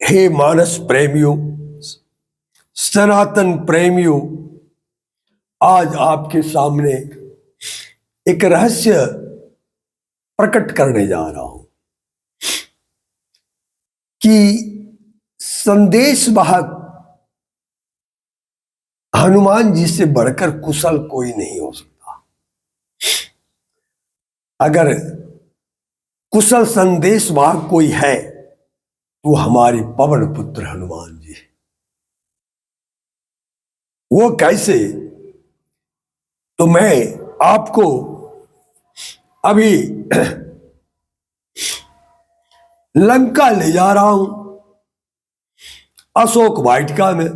हे मानस प्रेमियों, सनातन प्रेमियों, आज आपके सामने एक रहस्य प्रकट करने जा रहा हूं कि संदेश वाहक हनुमान जी से बढ़कर कुशल कोई नहीं हो सकता। अगर कुशल संदेश वाहक कोई है तो हमारे पवन पुत्र हनुमान जी। वो कैसे, तो मैं आपको अभी लंका ले जा रहा हूं, अशोक वाटिका में।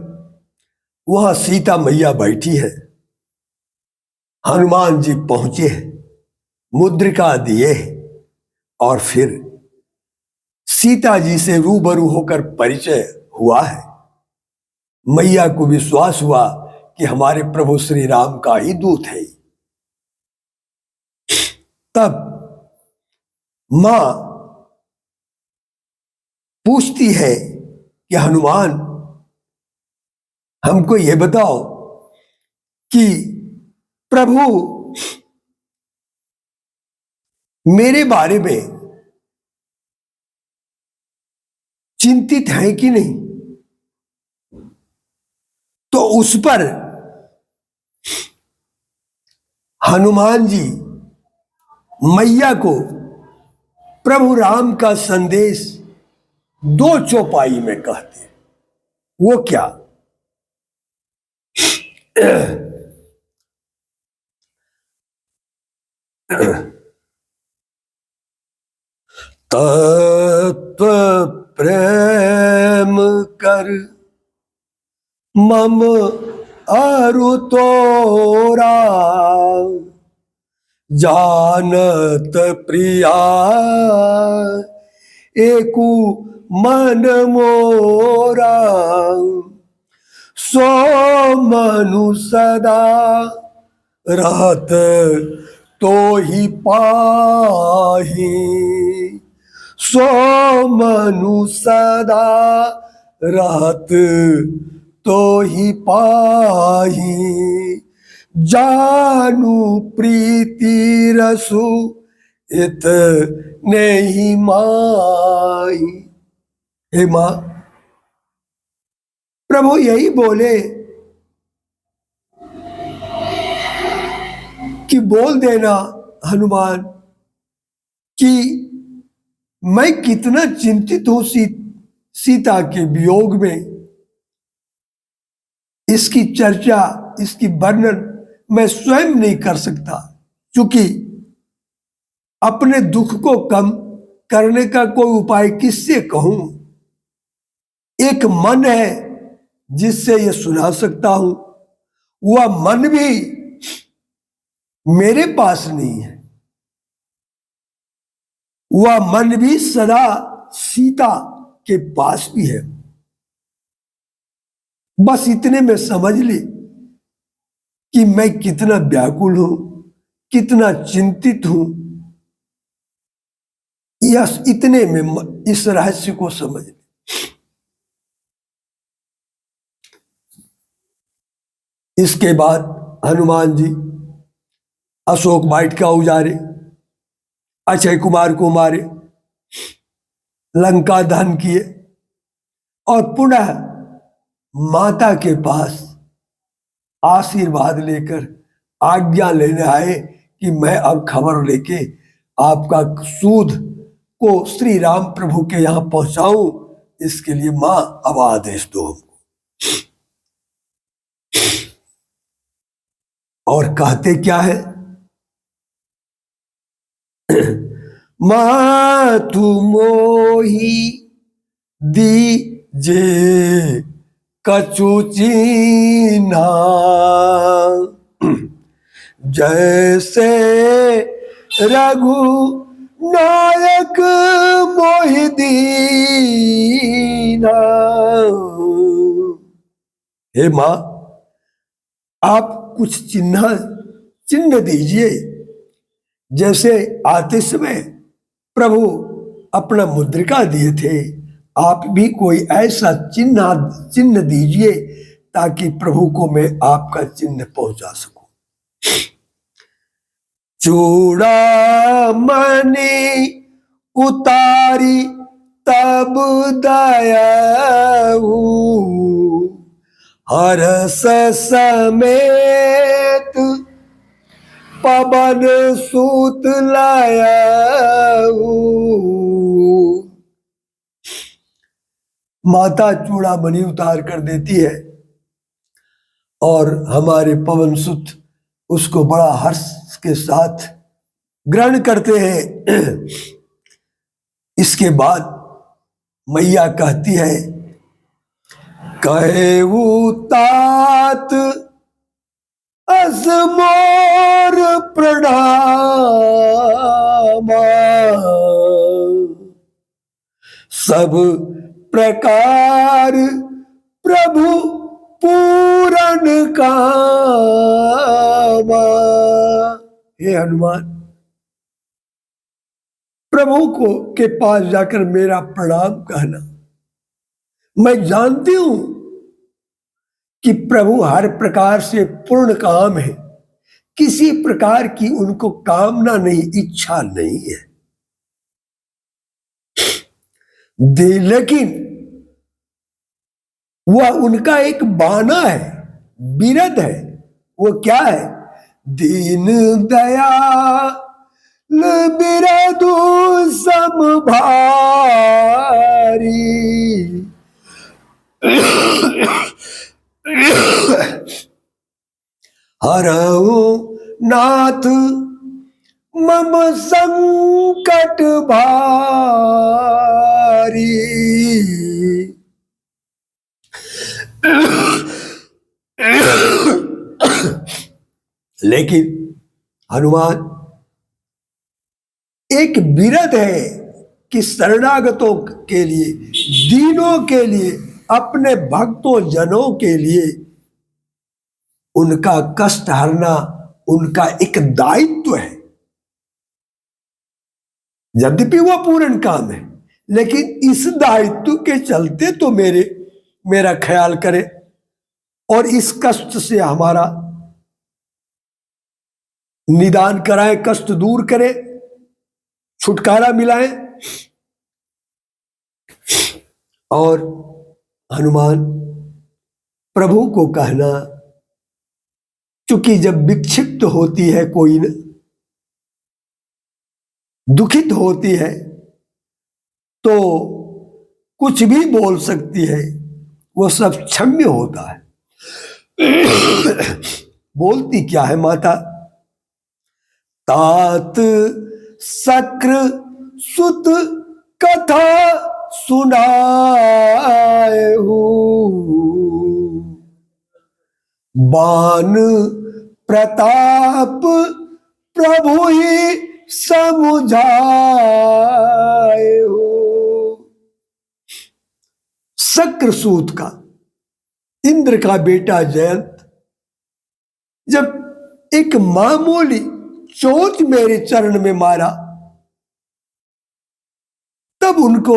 वहां सीता मैया बैठी है, हनुमान जी पहुंचे हैं, मुद्रिका दिए और फिर सीता जी से रूबरू होकर परिचय हुआ है। मैया को विश्वास हुआ कि हमारे प्रभु श्री राम का ही दूत है। तब मां पूछती है कि हनुमान, हमको ये बताओ कि प्रभु मेरे बारे में चिंतित है कि नहीं। तो उस पर हनुमान जी मैया को प्रभु राम का संदेश 2 चौपाई में कहते। वो क्या? तत्व प्रेम कर मम अरु तोरा, जानत प्रिया एकु मन मोरा। सो मनु सदा रहत तो ही पाही, सो मनु सदा रहत तो ही पाही। जानू प्रीति रसु इत नहीं माई। हे मां, प्रभु यही बोले कि बोल देना हनुमान कि मैं कितना चिंतित हूं सीता के वियोग में। इसकी चर्चा, इसकी वर्णन मैं स्वयं नहीं कर सकता, क्योंकि अपने दुख को कम करने का कोई उपाय किससे कहूं। एक मन है जिससे ये सुना सकता हूं, वह मन भी मेरे पास नहीं है। वह मन भी सदा सीता के पास भी है। बस इतने में समझ ली कि मैं कितना व्याकुल हूं, कितना चिंतित हूं। यस, इतने में इस रहस्य को समझ ली। इसके बाद हनुमान जी अशोक वाटिका उजारे, अक्षय कुमार को मारे, लंका दहन किए और पुनः माता के पास आशीर्वाद लेकर आज्ञा लेने आए कि मैं अब खबर लेके आपका सूद को श्री राम प्रभु के यहां पहुंचाऊं। इसके लिए मां अब आदेश दो हमको। और कहते क्या है? मातु मोही दीजे कछु चीन्हा, जैसे रघु नायक मोहि दीना। हे मां, आप कुछ चिन्ह दीजिए। जैसे आते समय प्रभु अपना मुद्रिका दिए थे, आप भी कोई ऐसा चिन्ह दीजिए ताकि प्रभु को मैं आपका चिन्ह पहुंचा सकूं। चूड़ामणि उतारी तब दयाऊ, हरस समेत पवन सूत लायाऊ। माता चूड़ामणि उतार कर देती है और हमारे पवन सुत उसको बड़ा हर्ष के साथ ग्रहण करते हैं। इसके बाद मैया कहती है, कहेऊ तात असमोर प्रणाम, सब प्रकार प्रभु पूरन कामा। हे हनुमान, प्रभु को के पास जाकर मेरा प्रणाम कहना। मैं जानती हूं कि प्रभु हर प्रकार से पूर्ण काम है, किसी प्रकार की उनको कामना नहीं, इच्छा नहीं है। लेकिन वह उनका एक बाना है, बिरद है। वो क्या है? दीन दयाल बिरदु समभारी, हरऊ नाथ मम संकट भारी। लेकिन हनुमान एक बिरद है कि शरणागतों के लिए, दीनों के लिए, अपने भक्तों जनों के लिए उनका कष्ट हरना उनका एक दायित्व है। यद्यपि वह पूर्ण काम है, लेकिन इस दायित्व के चलते तो मेरा ख्याल करे और इस कष्ट से हमारा निदान कराए, कष्ट दूर करे, छुटकारा मिलाए। और हनुमान प्रभु को कहना, क्योंकि जब विक्षिप्त होती है कोई न, दुखित होती है तो कुछ भी बोल सकती है, वो सब क्षम्य होता है। बोलती क्या है माता? तात सक्र सुत कथा सुनाए हूँ, बान प्रताप प्रभु ही समुझाए हो। शक्रसूत का, इंद्र का बेटा जयंत जब एक मामूली चोट मेरे चरण में मारा, तब उनको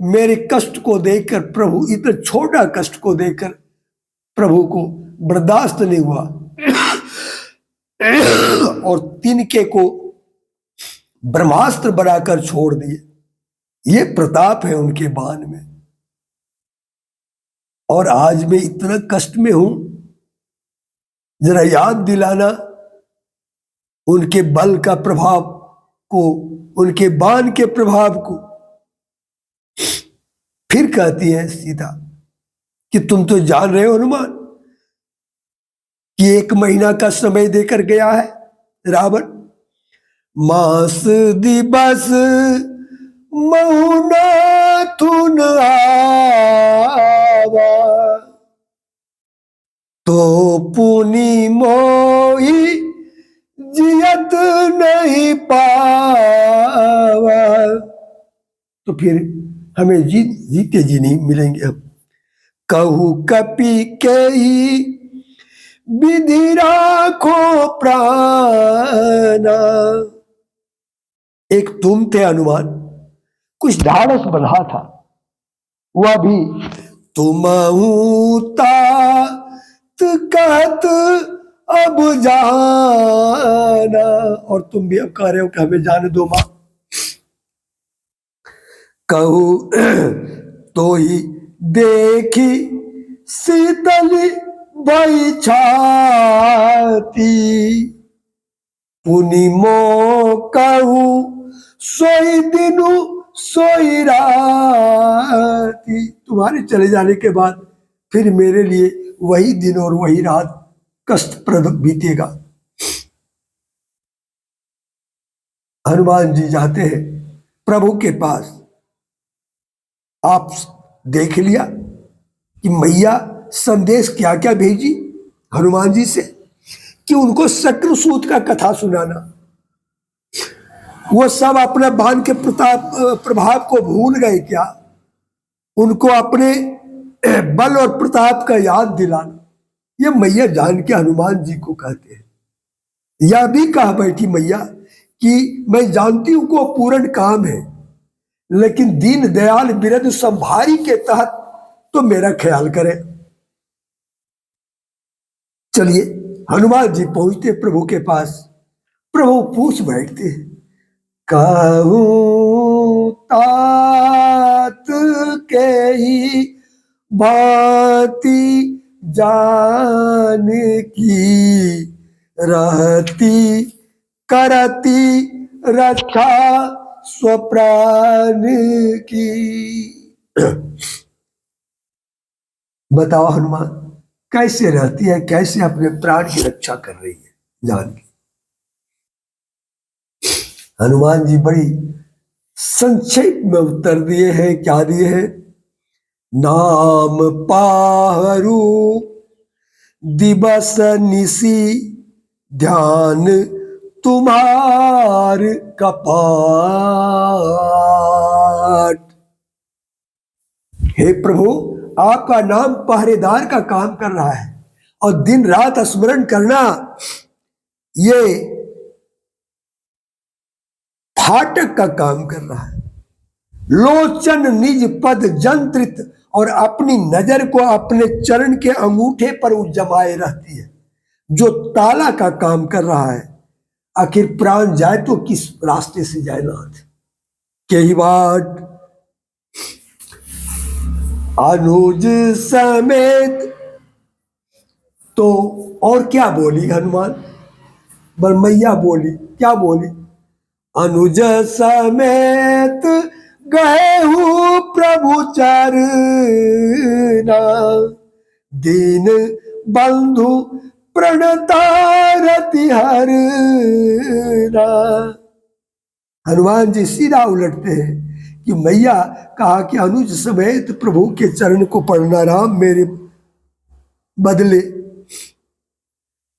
मेरे कष्ट को देखकर प्रभु, इतना छोटा कष्ट को देखकर प्रभु को बर्दाश्त नहीं हुआ और तिनके को ब्रह्मास्त्र बनाकर छोड़ दिए। ये प्रताप है उनके बाण में। और आज मैं इतना कष्ट में हूं, जरा याद दिलाना उनके बल का प्रभाव को, उनके बाण के प्रभाव को। फिर कहती है सीता कि तुम तो जान रहे हो हनुमान कि 1 महीना का समय देकर गया है रावण। मास दिवस महुना थुन आवा, तो पुनि मोही जियत नहीं पावा। तो फिर हमें जीते जी नहीं मिलेंगे। अब कहू कपि के ही विधि राखो प्राणा। एक तुम थे हनुमान, कुछ ढाढ़स बंधा था, वह भी तुम तात कहत अब जाना, और तुम भी अब कह रहे हो कि हमें जाने दो मां। कहू तो ही देखी शीतल भई छाती, पुनि मो कहू सोई दिनु सोई राती। तुम्हारे चले जाने के बाद फिर मेरे लिए वही दिन और वही रात कष्टप्रद बीतेगा। हनुमान जी जाते हैं प्रभु के पास। आप देख लिया कि मैया संदेश क्या क्या भेजी हनुमान जी से, कि उनको शत्रुसूत का कथा सुनाना। वो सब अपने बाण के प्रभाव को भूल गए क्या? उनको अपने बल और प्रताप का याद दिलाना। ये मैया जान के हनुमान जी को कहते हैं। यह भी कहा बैठी मैया कि मैं जानती हूं को पूर्ण काम है, लेकिन दीन दयाल बिरद संभारी के तहत तो मेरा ख्याल करें। चलिए हनुमान जी पहुंचते प्रभु के पास। प्रभु पूछ बैठते हैं, कहूं तात के ही भांति जान की, रहती करती रक्षा स्वप्राण की। बताओ हनुमान कैसे रहती है, कैसे अपने प्राण की रक्षा कर रही है जान की। हनुमान जी बड़ी संक्षेप में उत्तर दिए हैं। क्या दिए हैं? नाम पाहरू दिवस निसी, ध्यान तुम्हार कपाट। हे प्रभु, आपका नाम पहरेदार का काम कर रहा है, और दिन रात स्मरण करना ये फाटक का काम कर रहा है। लोचन निज पद जंत्रित, और अपनी नजर को अपने चरण के अंगूठे पर जमाए रहती है, जो ताला का काम कर रहा है। आखिर प्राण जाए तो किस रास्ते से जाए नाथ? के ही बाट अनुज समेत। तो और क्या बोली हनुमान? बल मैया बोली, क्या बोली? अनुज समेत गए हूँ प्रभु चरना, दीन बंधु प्रणतारति हरना। हनुमान जी सीधा उलटते हैं कि मैया कहा कि अनुज समेत प्रभु के चरण को पढ़ना राम मेरे बदले।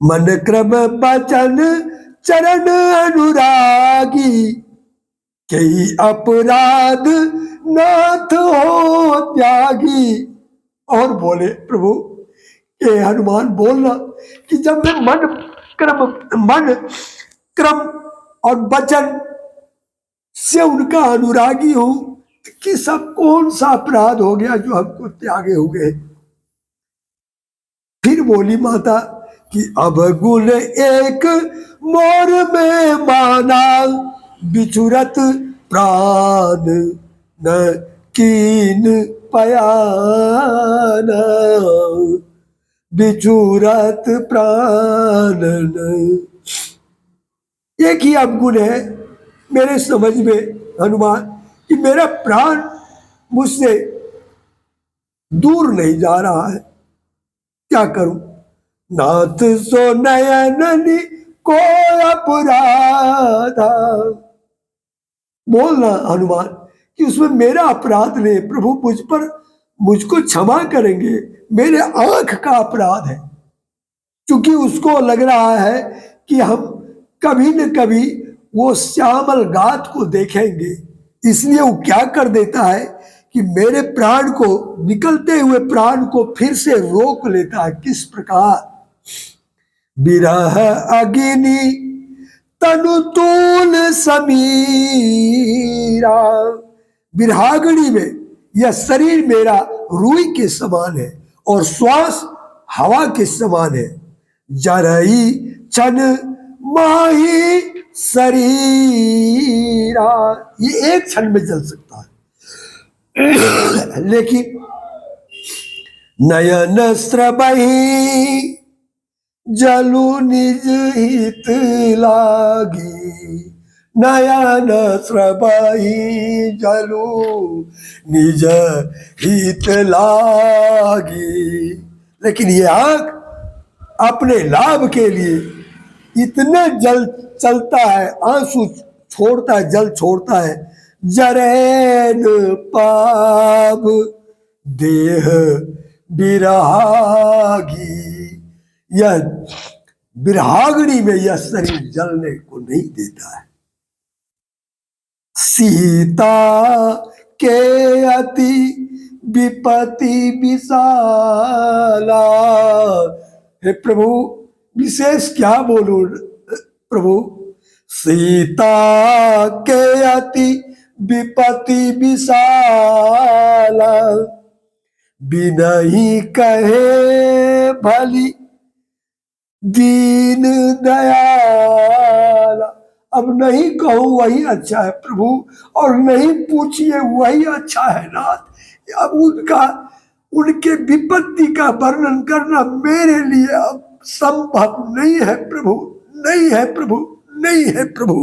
मन क्रम बचन चरण अनुरागी, कई अपराध नाथ हो त्यागी। और बोले प्रभु ये हनुमान बोलना कि जब मैं मन क्रम और वचन से उनका अनुरागी हूं, कि सब कौन सा अपराध हो गया जो हमको त्यागे हो गए। फिर बोली माता कि अब गुण एक मोर में माना, बिछुरत प्राण न कीन पयाना, बिछुरत प्राण न। एक ही अवगुण है मेरे समझ में हनुमान, कि मेरा प्राण मुझसे दूर नहीं जा रहा है। क्या करूं? नाथ सो नयननि को अपराधा। बोलना हनुमान कि उसमें मेरा अपराध नहीं, प्रभु मुझ पर मुझको क्षमा करेंगे, मेरे आंख का अपराध है। क्योंकि उसको लग रहा है कि हम कभी न कभी वो श्यामल गात को देखेंगे, इसलिए वो क्या कर देता है कि मेरे प्राण को, निकलते हुए प्राण को फिर से रोक लेता है। किस प्रकार? बिरह अग्नि तनु तूल समीरा। बिरहाग्नि में यह शरीर मेरा रुई के समान है और श्वास हवा के समान है। जरई चन माही शरीरा, ये एक क्षण में जल सकता है, लेकिन नयन स्रबही जलु निज हित लागी, नयन स्रबही जलु निज हित लागी। लेकिन ये आंख अपने लाभ के लिए इतने जल चलता है, आंसू छोड़ता है, जल छोड़ता है। जरैन पाप देह विरागी, यह विरागनी में यह शरीर जलने को नहीं देता है। सीता के अति विपत्ति विशाला, हे प्रभु विशेष क्या बोलूं प्रभु। सीता के अति विपत्ति विशाला, बिनही कहे भली दीन दयाला। अब नहीं कहूं वही अच्छा है प्रभु, और नहीं पूछिए वही अच्छा है नाथ। अब उनके विपत्ति का वर्णन करना मेरे लिए अब संभव नहीं है प्रभु, नहीं है प्रभु, नहीं है प्रभु।